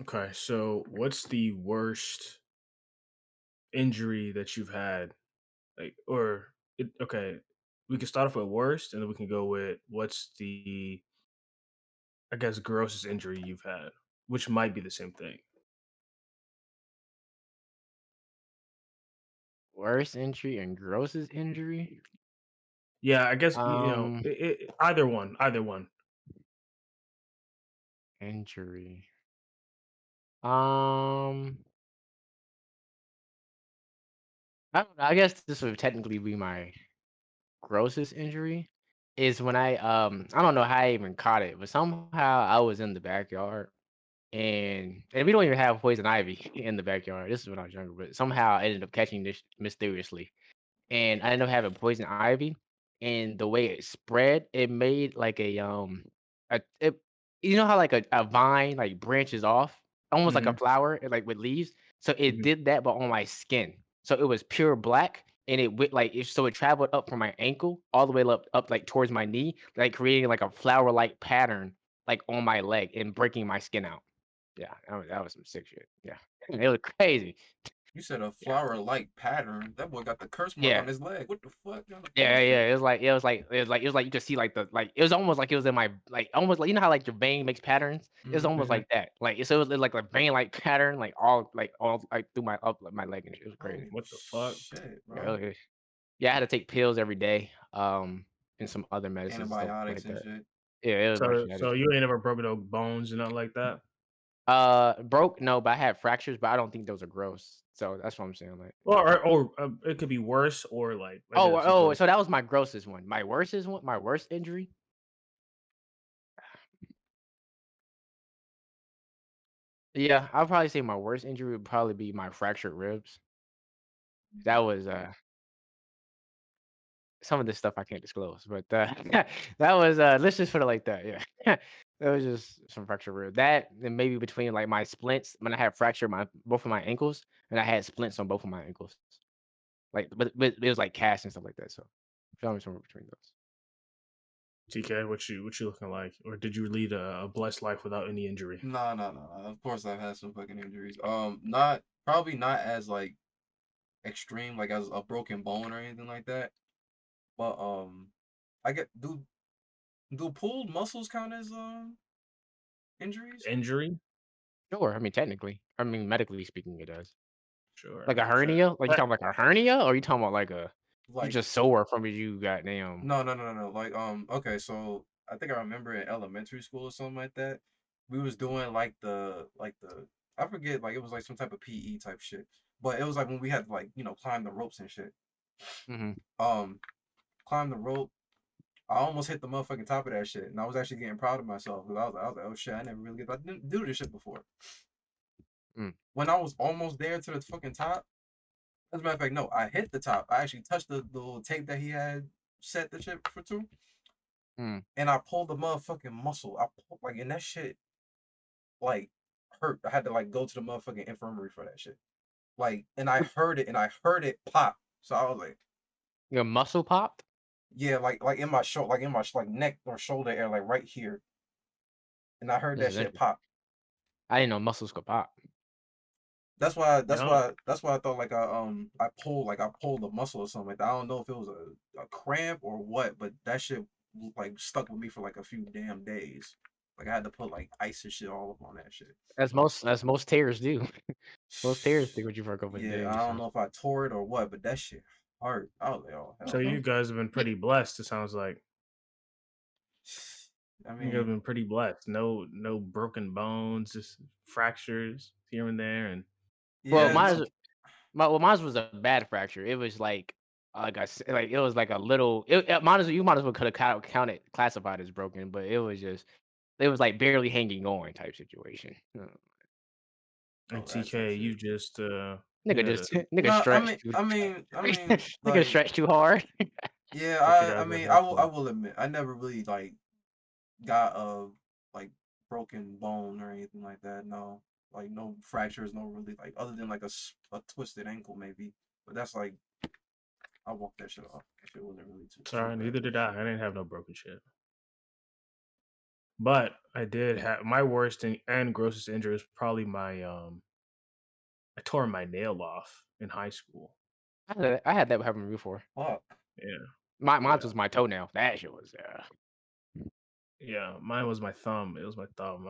Okay, so what's the worst injury that you've had? Like, okay, we can start off with worst, and then we can go with what's the, I guess, grossest injury you've had, which might be the same thing. Worst injury and grossest injury? Yeah, I guess Um, either one. Injury. Um, I don't know. I guess this would technically be my grossest injury. Is when I don't know how I even caught it, but somehow I was in the backyard and we don't even have poison ivy in the backyard. This is when I was younger, but somehow I ended up catching this mysteriously. And I ended up having poison ivy, and the way it spread, it made like a it you know how like a vine like branches off, almost like a Mhm, flower, like with leaves? So it mhm. did that, but on my skin. So it was pure black, and it went like so it traveled up from my ankle all the way up like towards my knee, like creating like a flower-like pattern like on my leg and breaking my skin out. Yeah, that was some sick shit. Yeah, it was crazy. You said a Yeah, flower-like pattern. That boy got the curse mark on yeah. his leg. What the fuck kind of Yeah, bullshit? yeah, it was like you could see like the like it was almost like it was in my like almost like you know how like your vein makes patterns? It was Mhm. almost Mhm. like that. Like so it was like a vein-like pattern like all like through my up like my leg and shit. It was Oh crazy. What the fuck? shit, Yeah, bro. okay. Yeah, I had to take pills every day, and some other medicines and stuff Antibiotics like and that. shit. Yeah, it was a bunch So of so that. you ain't never broken no bones or nothing like that? Broke? No, but I had fractures, but I don't think those are gross. So that's what I'm saying. Like, Or it could be worse or like I oh, guess oh, gross. so that was my grossest one. My worstest one, my worst injury. Yeah, I'll probably say my worst injury would probably be my fractured ribs. That was, some of this stuff I can't disclose, but, that was, let's just put it like that, yeah. That was just some fractured rib. That and maybe between, like, my splints when I had fractured my both of my ankles, and I had splints on both of my ankles. Like, but it was, like, cast and stuff like that, so, probably somewhere between those. TK, what you looking like? Or did you lead a blessed life without any injury? Nah, nah, nah, nah. Of course I've had some fucking injuries. Not probably not as like extreme, like as a broken bone or anything like that. But I get do pulled muscles count as injuries? Injury? Sure, I mean, technically. I mean, medically speaking, it does. Sure, Like a sure. hernia? Like, you But talking like a hernia, or you talking about like a you Like just sore from you goddamn no, no, no, no, no. Like okay, so I think I remember in elementary school or something like that. We was doing like the I forget like it was like some type of PE type shit. But it was like when we had to like, climb the ropes and shit. mhm. Um climb the rope. I almost hit the motherfucking top of that shit. And I was actually getting proud of myself because I was like, oh shit, I never really I didn't do this shit before. Mm, When I was almost there to the fucking top, as a matter of fact, no, I hit the top. I actually touched the little tape that he had set the shit for two. mm. And I pulled the motherfucking muscle. I pulled like and that shit like hurt. I had to like go to the motherfucking infirmary for that shit. Like and I heard it pop. So I was like, Your muscle popped? yeah, like in my shoulder, like in my like neck or shoulder area, like right here. And I heard This that is shit interesting. pop. I didn't know muscles could pop. That's why. That's yeah, why. That's why I thought like I pulled a muscle or something like that. I don't know if it was a cramp or what, but that shit like stuck with me for like a few damn days. Like I had to put like ice and shit all up on that shit. As most tears do. Most tears stick with you for a couple of Yeah, I days, don't so know if I tore it or what, but that shit hurt. I was like, oh so hell you no. guys have been Ye pretty blessed, it sounds like. I You guys have mean, been pretty blessed. No broken bones, just fractures here and there, and well, yeah, no, it's mine was a bad fracture. It was like I s like, it was like a little might as well coulda counted classified as broken, but it was, like, barely hanging on type situation. and oh that type TK, shit. you just you Nigga had a just nigga No, I stretched mean, too nigga like, stretched too hard. yeah, thought you I guys would mean, have I some. will admit, I never really like got a like broken bone or anything like that. No, like no fractures, no really like other than like a twisted ankle maybe. But that's like I walked that shit off. That shit wasn't really too Sorry, bad neither type did shit. I. I didn't have no broken shit. But I did have my worst and grossest injury was probably I tore my nail off in high school. I had that happen before. Fuck. Yeah, Mine yeah, was my toenail. That shit was, yeah. Mine was my thumb. It was my thumb.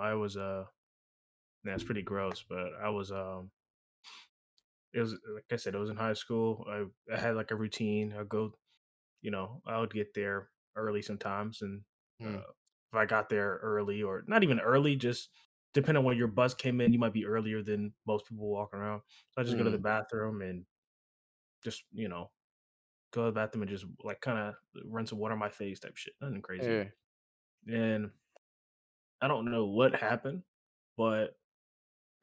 That's pretty gross, but it was like I said, it was in high school. I had like a routine. I go, I would get there early sometimes, and mm, uh, if I got there early or not even early, just depending on when your bus came in, you might be earlier than most people walking around. So I just go to the mm, bathroom and just go to the bathroom and just like kind of run some water on my face type shit. Nothing crazy. yeah, And I don't know what happened, but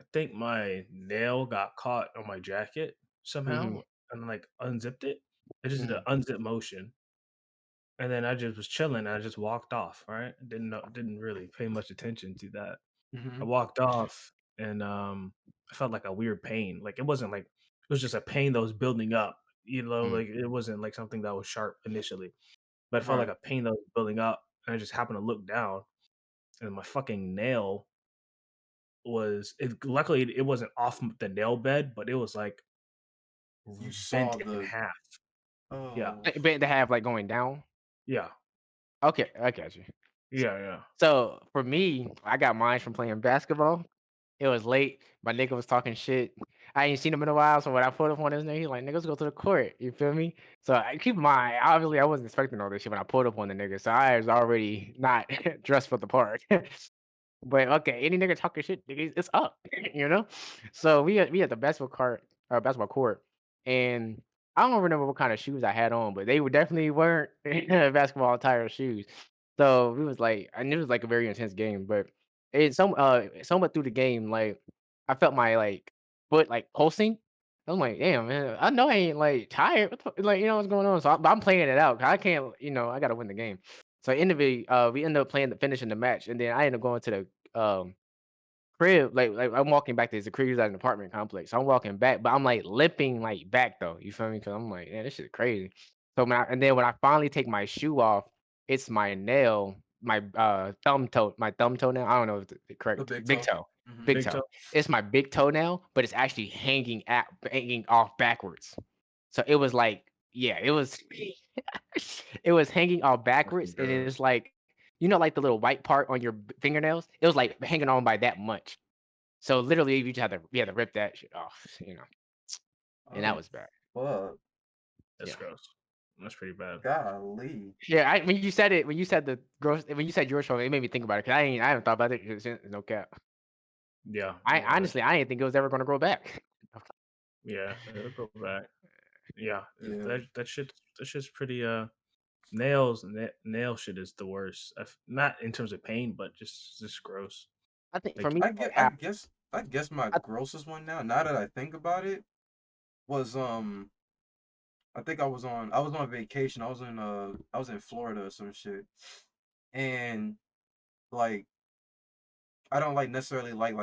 I think my nail got caught on my jacket somehow mhm, and like unzipped it. I just did an mm, unzip motion. And then I just was chilling and I just walked off, right? Didn't really pay much attention to that. I Mhm. walked off and I felt like a weird pain. Like it wasn't like it was just a pain that was building up. mm, Like it wasn't like something that was sharp initially. But it felt like Right. a pain that was building up. And I just happened to look down and my fucking nail was it luckily it wasn't off the nail bed, but it was like You bent saw in the half. Yeah. oh bent to have, like, going down? Yeah. Okay, I got you. Yeah, yeah. So, for me, I got mine from playing basketball. It was late. My nigga was talking shit. I ain't seen him in a while, so when I put up on his name, he's like, "Niggas go to the court." You feel me? So I keep in mind, obviously, I wasn't expecting all this shit when I pulled up on the nigga, so I was already not dressed for the part. But okay, any nigga talking shit, nigga, it's up, you know. So we had the basketball court, and I don't remember what kind of shoes I had on, but they were definitely weren't basketball attire shoes. So we was like, I knew it was like a very intense game, but somewhat through the game, like I felt my like foot like pulsing. I'm like, damn man, I know I ain't like tired. Like what's going on? So I'm playing it out. 'Cause I can't, I got to win the game. So in the we ended up finishing the match, and then I ended up going to the crib. Like I'm walking back. There's a crib at an apartment complex. So I'm walking back, but I'm like limping like back though. You feel me? Because I'm like, man, this shit crazy. So and then when I finally take my shoe off, it's my nail, my thumb toenail. I don't know if the the correct big big toe. toe, Mhm. big Big toe. toe. It's my big toenail, but it's actually hanging off backwards. So it was like, yeah, it was it was hanging all That's backwards, pretty and gross. it's like, like the little white part on your fingernails? It was like hanging on by that much. So literally, we had to rip that shit off, and that Oh was bad. fuck. That's Yeah. gross. That's pretty bad. Golly. Yeah, when you said when you said your show, it made me think about it because I haven't thought about it since, no cap. Yeah, I yeah, honestly I didn't think it was ever gonna grow back. yeah. It'll go back. Yeah, Yeah. that shit's pretty. Nail shit is the worst. Not in terms of pain, but just gross. I think for Like, me, I like get I how guess I guess my I, grossest one now that I think about it was I think I was on vacation. I was in Florida or some shit. And like I don't like necessarily like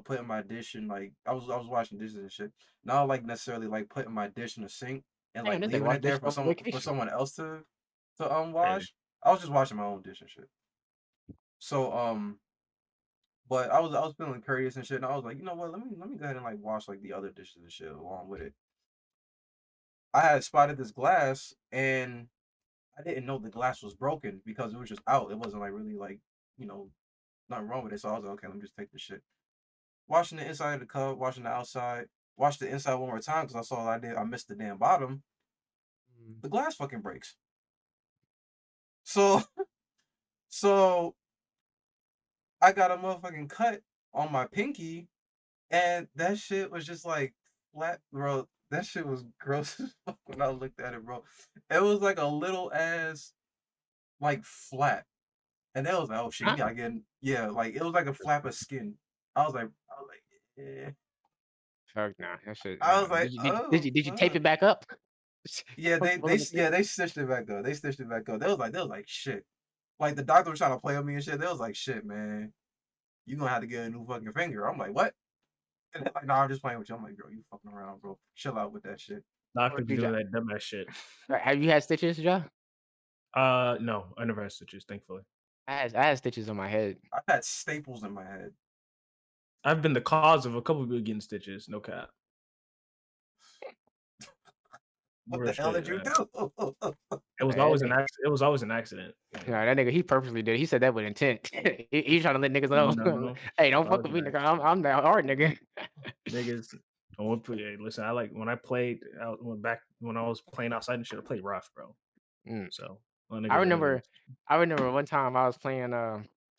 putting my dish in like I was washing dishes and shit. And I don't like necessarily like putting my dish in the sink and damn, like this nigga leaving went it there on for vacation. someone else to crazy. wash. I was just washing my own dish and shit. So but I was feeling curious and shit, and I was like, you know what, let me go ahead and like wash like the other dishes and shit along with it. I had spotted this glass and I didn't know the glass was broken because it was just out. It wasn't like really like, you know, nothing wrong with it. So I was like, okay, let me just take this shit. Washing the inside of the cup, washing the outside, wash the inside one more time because I saw I missed the damn bottom. Mm. The glass fucking breaks. So so I got a motherfucking cut on my pinky, and that shit was just like flat, bro. That shit was gross as fuck when I looked at it, bro. It was like a little ass like flat. And they was like, "Oh shit, you Huh? gotta get yeah." Like it was like a flap of skin. I was like, yeah. Fuck nah, that shit I nah. was like, Did you tape fuck. it back up? Yeah, Was it a tape? they stitched it back up. They stitched it back up. They was like, shit. Like the doctor was trying to play on me and shit. They was like, shit, man, you gonna have to get a new fucking finger. I'm like, what? And they're like, nah, I'm just playing with you. I'm like, bro, you fucking around, bro. Chill out with that shit. Doctor What be you doing got? that dumbass shit. Have you had stitches, Joe? No, I never had stitches, thankfully. I had stitches on my head. I've had staples in my head. I've been the cause of a couple people getting stitches. No cap. What Real the hell shit, did you man. do? It was That always an nigga, accident. It was always an accident. nah, that nigga, he purposely did it. He said that with intent. He trying to let niggas know, No, "Hey, don't fuck was with an me, nigga. accident. I'm that hard, nigga." Niggas, I won't play. Hey, listen, I like when I played out when back when I was playing outside and shit. I played rough, bro. Mm. So my I niggas really remember was. I remember one time I was playing,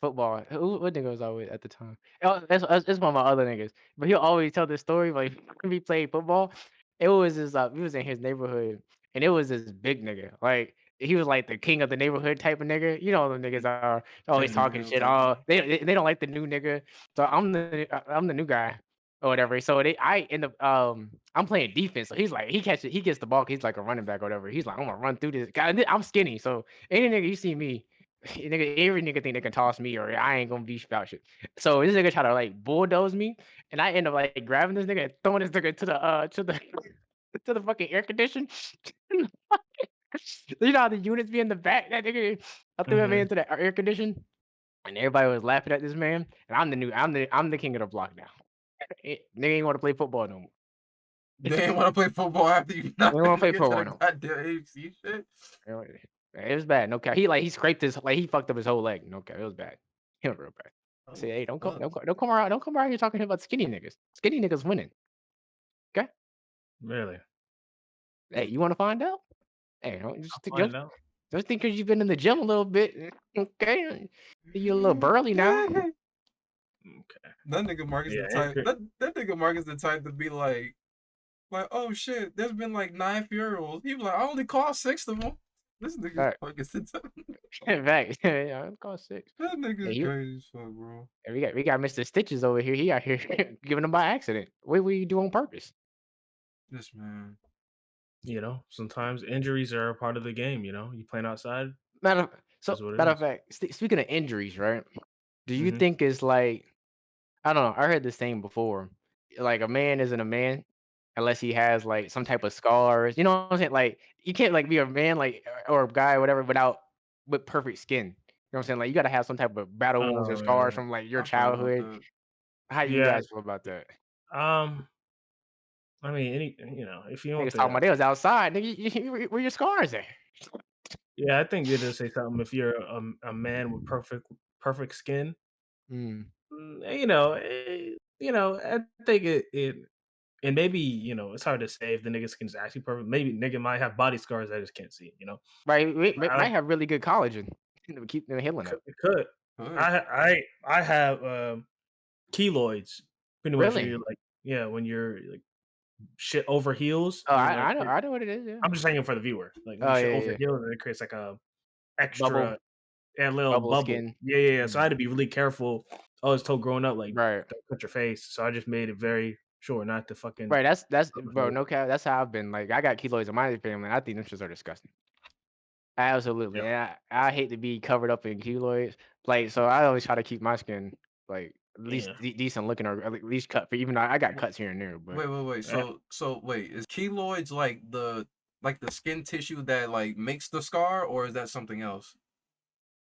football. What nigga was I with at the time? Oh, it's one of my other niggas, but he'll always tell this story, like, when we played football, it was this, we was in his neighborhood, and it was this big nigga, like, he was, like, the king of the neighborhood type of nigga. You know, them niggas are always Yeah, talking yeah, shit. okay, Oh, bro. they don't like the new nigga, so I'm the new guy or whatever. So I end up, I'm playing defense, so he's like, he gets the ball, he's like a running back or whatever. He's like, "I'm gonna run through this guy." I'm skinny, so any nigga you see me, nigga, every nigga think they can toss me or I ain't gonna be about shit. So this nigga try to like bulldoze me, and I end up like grabbing this nigga and throwing this nigga to the to the fucking air condition. You know how the units be in the back? That nigga, I threw that man Mhm. into the air condition, and everybody was laughing at this man. And I'm the king of the block now. Nigga ain't want to play football no more. They ain't want to play football after you They knocked don't that want to play nigga to football the no more. goddamn AFC shit. It was bad. No cap. He scraped his like he fucked up his whole leg. No cap. It was bad. It was real bad. I said, Oh hey, fuck. don't come around here talking about skinny niggas. Skinny niggas winning. Okay. Really, Hey, you want to find out? Hey, don't I'll just find it out. don't think because you've been in the gym a little bit. Okay. You a little burly now. Okay. That nigga Mark is Yeah. the type. That nigga Mark is the type to be like, oh shit, there's been like 9 funerals. He was like, I only called 6 of them. This All nigga's right. fucking the type. Back. Yeah, I'm called six. That Hey, nigga's you. crazy as fuck, bro. Hey, we got Mr. Stitches over here. He out here giving them by accident. What you do on purpose? This man. Sometimes injuries are a part of the game. You playing outside Matter of, so is what it matter of is. fact, speaking of injuries, right? Do you Mhm. think it's like I don't know. I heard this saying before. Like a man isn't a man unless he has like some type of scars. You know what I'm saying? Like you can't like be a man like or a guy or whatever without with perfect skin. You know what I'm saying? Like you gotta have some type of battle wounds or Oh scars man. from like your I feel about childhood. that. How you Yeah. guys feel about that? Um. I mean, if you want Niggas talking the about they was outside. Nigga, where your scars at? yeah, I think it does say something. If you're a man with perfect skin, Mm. I think it and maybe it's hard to say if the nigga skin's actually perfect. Maybe nigga might have body scars I just can't see. Right, I might like have really good collagen to keep them healing could, up. it could. Good. I have keloids. Pretty much, where Really? you're like when you're like shit over heels, Oh, and then like I know what it is. Yeah. I'm just saying for the viewer, like when you Oh shit yeah, over yeah. heels, and it creates like a Bubble, extra little bubble bubble. skin. Yeah, yeah, yeah. So I Mm. had to be really careful. I was told growing up, like, Right. don't cut your face. So I just made it very sure not to fucking Right, that's rub my bro, face. no cap, that's how I've been, like, I got keloids in my family, I think them shits are disgusting. Absolutely, Yeah, and I hate to be covered up in keloids, like, so I always try to keep my skin, like, at least yeah. decent looking or at least cut for even though I got cuts here and there, but Wait. Eh, So wait, is keloids like the skin tissue that like makes the scar, or is that something else?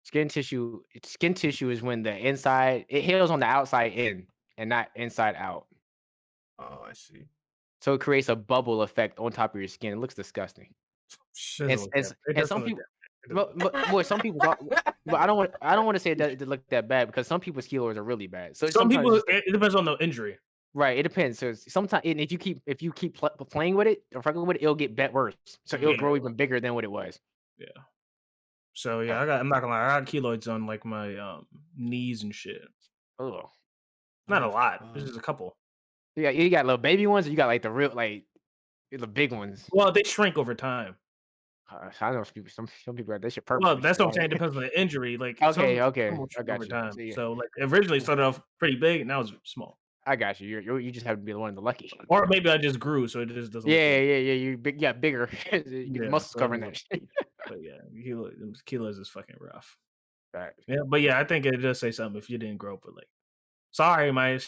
skin tissue is when the inside it heals on the outside in and not inside out. Oh, I see. So it creates a bubble effect on top of your skin, it looks disgusting. doesn't Shit. look that. It And doesn't some look people that. It doesn't look that. but boy, some people thought but I don't wanna say that it look that bad because some people's keloids are really bad. So Some sometimes people, it's just it depends on the injury. right, it depends. So sometimes and if you keep playing with it or fucking with it, it'll get worse. So it'll Yeah, grow even bigger than what it was. yeah. So yeah, Uh, I'm not gonna lie. I got keloids on like my knees and shit. ugh. Not a Oh lot. There's fuck. just a couple. You got little baby ones, or you got like the real like the big ones. Well, they shrink over time. I know some people they should Well, purposely that's shrink. what I'm saying. It depends on the injury. Like Okay, some okay, will I shrink over got you. time. See, So like originally it started off pretty big, now it's small. I got you. You just have to be the one of the lucky. Or maybe I just grew, so it just doesn't look Yeah, as yeah, yeah. You big, yeah, bigger. You get the yeah. muscles So it covering doesn't. that shit. But yeah, kilos is fucking rough. Facts. Yeah, but yeah, I think it does say something if you didn't grow up with like, sorry, my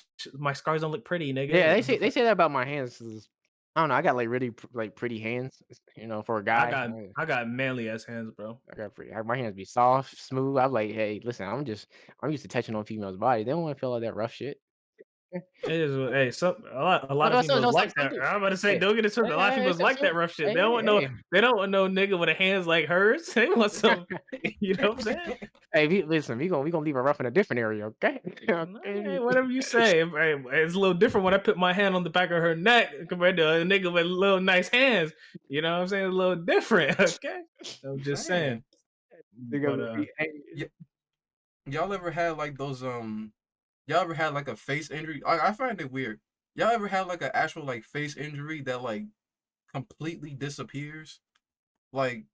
scars don't look pretty, nigga. Yeah, Like, what the they fuck? say that about my hands. I don't know. I got like really like pretty hands, for a guy. I got manly ass hands, bro. I got pretty. My hands be soft, smooth. I'm like, hey, listen, I'm used to touching on females' body. They don't want to feel all that rough shit. It is hey, a lot of No, females like some that. do. I'm about to say, Yeah, don't get it twisted. A lot of yeah, females like that rough shit. hey, hey, They don't want no nigga with a hands like hers. They want some, you know what I'm saying? hey, listen, we gonna leave her rough in a different area, okay? No, hey, Okay. whatever you say. Hey, it's a little different when I put my hand on the back of her neck compared to a nigga with little nice hands. You know what I'm saying? It's a little different, okay? I'm just saying. Man, They But go, hey, y- y'all ever had like those y'all ever had like a face injury? I find it weird. Y'all ever had like an actual like face injury that like completely disappears? Like,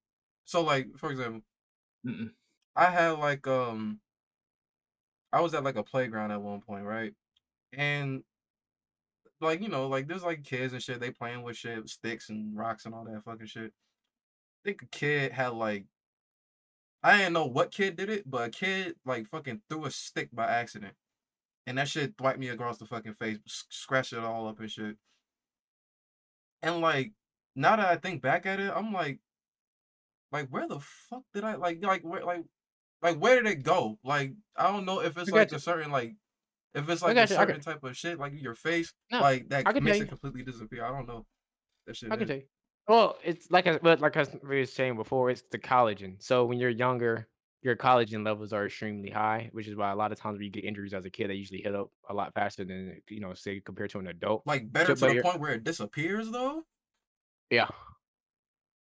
so like for example, mm-mm, I had like I was at like a playground at one point, right? And like like there's like kids and shit. They playing with shit, sticks and rocks and all that fucking shit. I think a kid had like I didn't know what kid did it, but a kid like fucking threw a stick by accident, and that shit wiped me across the fucking face, scratched it all up and shit. And like now that I think back at it, I'm like where the fuck did I like where like where did it go? Like I don't know if I it's got like you. a certain like if it's I like a got you. certain type of shit like your face No, like I that can tell makes you. it completely disappear. I don't know that shit I can is. tell you. Well, it's like I was saying before, it's the collagen. So when you're younger, your collagen levels are extremely high, which is why a lot of times when you get injuries as a kid, they usually hit up a lot faster than say compared to an adult. Like better So, to but the you're point where it disappears though. yeah,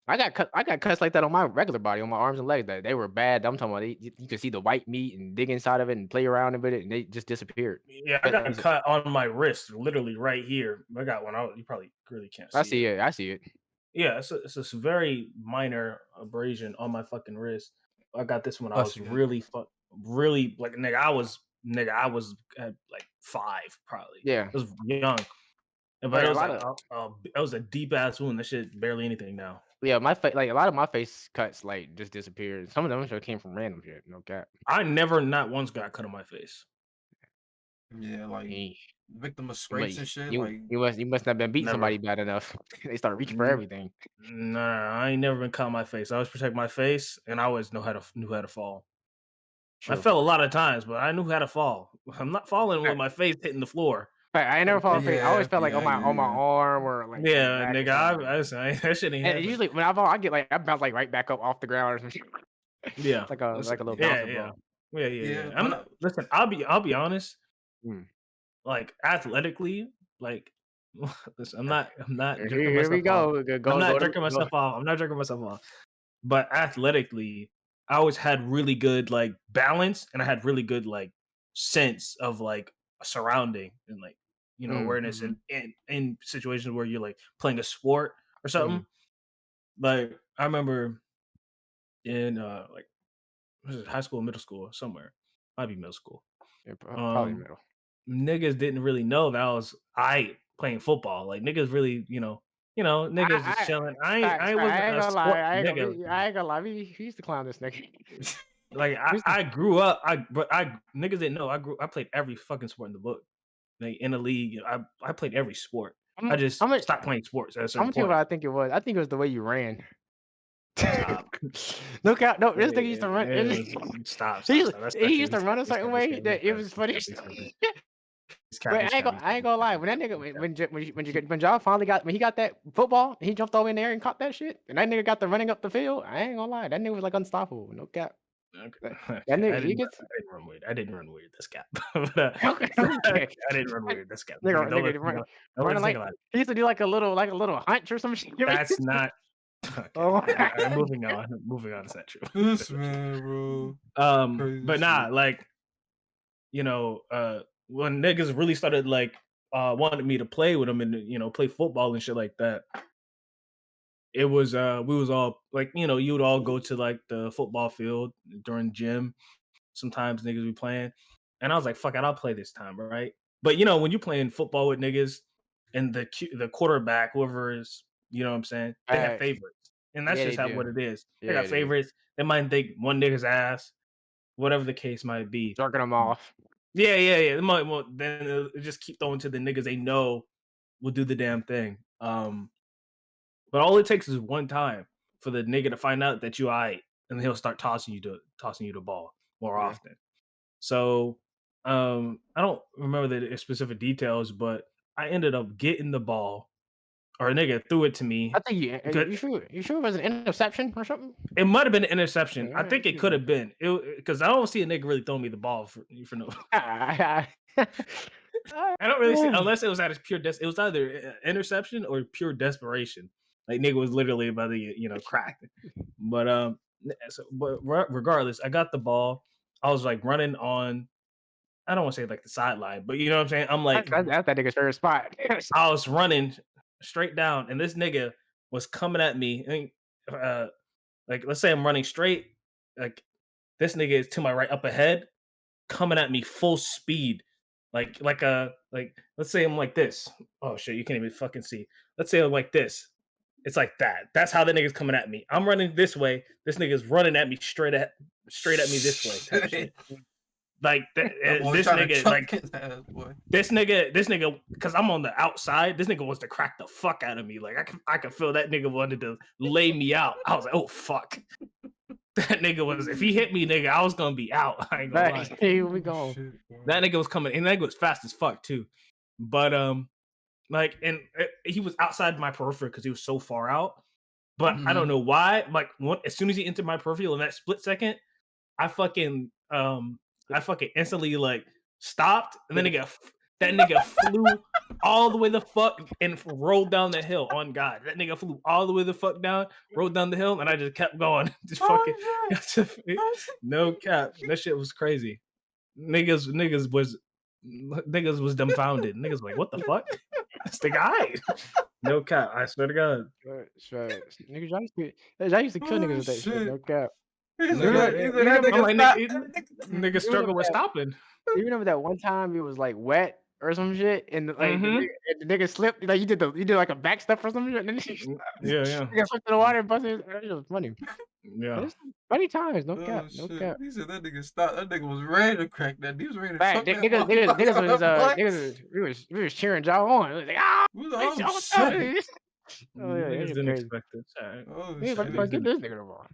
I got cuts like that on my regular body, on my arms and legs. That they were bad. I'm talking about you could see the white meat and dig inside of it and play around with it, and they just disappeared. yeah, I But got a cut on my wrist, literally right here. I got one. You probably really can't I see see it. it. I see it. Yeah, it's this very minor abrasion on my fucking wrist. I got this when I I was see that. really like nigga, I was at like 5 probably. Yeah, I was young, but like a lot of it was a deep ass wound. That shit barely anything now. yeah, my face like a lot of my face cuts like just disappeared. Some of them just came from random shit. No cap. I never not once got cut on my face. Yeah, like Eh, victim of You scrapes must and shit. you Like you must not been beating Never. somebody bad enough. They start reaching for N- everything. Nah, I ain't never been cut on my face. I always protect my face, and I always knew how to fall. I True. fell a lot of times, but I knew how to fall. I'm not falling with Fact. my face hitting the floor. Fact, I ain't never fall on Okay. face. I always yeah, felt like yeah, on my yeah, arm or like Yeah, back or nigga, something. that shit ain't And happen. usually when I fall, I get like I bounce like right back up off the ground or some shit. Yeah, Like a little yeah, bouncer yeah, ball. yeah. yeah. I'm When I not. Listen, I'll be honest. Mm. Like athletically, like listen, I'm not jerking Here we myself off. go. I'm not To jerking go. myself off. I'm not jerking myself off. But athletically, I always had really good like balance, and I had really good like sense of like a surrounding and like Mm, awareness mhm. in situations where you're like playing a sport or something. mm. Like I remember in like was it high school, middle school, somewhere, might be middle school. Yeah, probably Um, middle. niggas didn't really know that I playing football. Like niggas really, niggas just I chilling. facts. I I wasn't ain't a gonna lie. sport nigga. I ain't gonna lie. We used to clown this nigga. Like We used to, I grew up. I niggas didn't know. I played every fucking sport in the book. Like in the league, I played every sport. I just I'm gonna stopped playing sports at a I'm certain gonna tell you what point. I think it was. I think it was the way you ran. Stop. No cap. No, this nigga used to run. Yeah, stop. That's not He true. used to run a He's certain capping. way that it was funny. He's capping. But He's capping. I ain't gonna lie. When that nigga when y'all finally when he got that football, he jumped over in there and caught that shit. And that nigga got the running up the field. I ain't gonna lie. That nigga was like unstoppable. No cap. Okay. That Okay. nigga he gets I didn't run weird. I didn't run weird. That's cap. I okay. didn't run weird. That's cap. Nigga, Don't let nigga me run, don't let running us think like about it. he used to do like a little hunch or some shit. That's not okay. Oh, Moving on. Moving on. It's not true. This That's not true. man, bro, crazy But nah, shit. like when niggas really started like wanted me to play with them and play football and shit like that. It was we was all like you would all go to like the football field during gym. Sometimes niggas be playing, and I was like, "Fuck it, I'll play this time, right?" But when you playing football with niggas, and the quarterback, whoever is, what I'm saying, they have facts. favorites, and that's Yeah, just they how do. what it is. They Yeah, got it is. favorites. They might think one nigga's ass, whatever the case might be. Jerking them off. Yeah. They might well, then just keep throwing to the niggas they know will do the damn thing. Um, but all it takes is one time for the nigga to find out that you alright, and then he'll start tossing you the ball more Yeah. often. So, I don't remember the specific details, but I ended up getting the ball, or a nigga threw it to I me. think Because you sure it was an interception or something? it might have been an interception. I Yeah, think it could have been. Because I don't see a nigga really throwing me the ball for no. I don't really see unless it was at a pure it was either interception or pure desperation. Like nigga was literally about to get, cracked. But regardless, I got the ball. I was like running on. I don't want to say like the sideline, but you know what I'm saying. I'm like That's that nigga's favorite spot. I was running straight down, and this nigga was coming at me. Like let's say I'm running straight, like this nigga is to my right up ahead, coming at me full speed. Like let's say I'm like this. Oh shit, you can't even fucking see. Let's say I'm like this. It's like that. That's how the nigga's coming at me. I'm running this way. This nigga's running at me straight at me this way type shit. Shit. Like That boy this trying to nigga, chuck like his ass, boy. this nigga, because I'm on the outside. This nigga wants to crack the fuck out of me. Like I could feel that nigga wanted to lay me out. I was like, oh fuck. That nigga was. If he hit me, nigga, I was gonna be out. I ain't gonna Right, lie. here we Oh go. shit, bro. That nigga was coming, and that nigga was fast as fuck too. But like, and he was outside my periphery because he was so far out. But I don't Mhm. know why. Like, as soon as he entered my peripheral in that split second, I fucking I fucking instantly like stopped, and then that nigga flew all the way the fuck and rolled down the hill. On God, that nigga flew all the way the fuck down, rolled down the hill, and I just kept going. Just fucking Oh shit. Oh, shit. no cap. That shit was crazy. Niggas was dumbfounded. Niggas like, what the fuck? That's the guy. No cap. I swear to God. Right. Niggas, I used to kill niggas Oh with that shit, shit. no cap. He said Remember that, Nigga, he you said that remember I'm nigga like, stop. nigga you remember struggle with that stopping. you remember that one time it was, like, wet or some shit, and, like, Mm-hmm. the nigga slipped, like, you did, like, a back step or some shit, and then Yeah, yeah. nigga slipped in the water and busted his that shit was funny. Yeah. It's funny times, no cap, Oh no shit. cap. He said that nigga stopped. That nigga was ready to crack that. He was ready to Right, choke ni that niggas niggas niggas motherfucker was, out, boy. we was cheering y'all on. It was like, "Ah!" We was like, It's oh all shit. Oh, yeah, that Niggas shit didn't crazy. expect it. Alright. Oh Niggas like, shit. Niggas "Get didn't this nigga the ball."